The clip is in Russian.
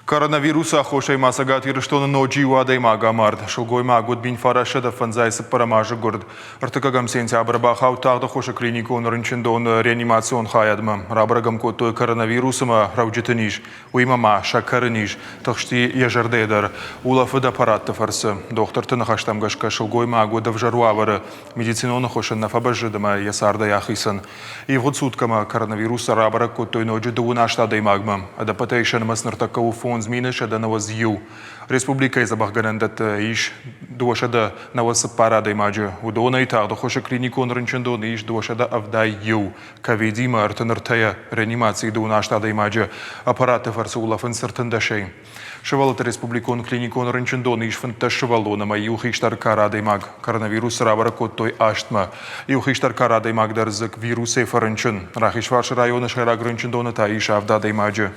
Коронавируса хошей масагат ирштона ночи уадай мага мард. Шулгой магут бин фараша да фанзайсы парамажа горд. Артыкагам сентябрь бахау тагда хоша клинику норынчындон реанимацион хаядма. Рабрагам котой коронавирусыма рауджитыниш. Уймама шакарыниш. Тахшти ежардедар. Улафы да паратты фарсы. Доктор тынахаштамгашка шулгой магу да вжаруавары. Медицинона хошен на фабажидама ясарда яхисан. И вот суткама коронавируса рабраг котой ночи дуунашта магма. Адапатейшн маснартакау фон зміниш да наваз'ю. Республіка із абахганандат іш дуашада навасапарада имаджу. Удона і так, дохоша клініку нринчендон іш дуашада авдайю. Кавідіма артанартая реанімації дунаштада имаджу. Апарати фарсулафын сартандашей. Шевалата республікон клініку нринчендон іш фанташевалонама і ухиштар карада имаг. Коронавирус рабара коттой аштма. І ухиштар карада имаг дарзак вирусе фарынчын. Рахишварш районы шайраг рынчендона та іш авдада имаджу.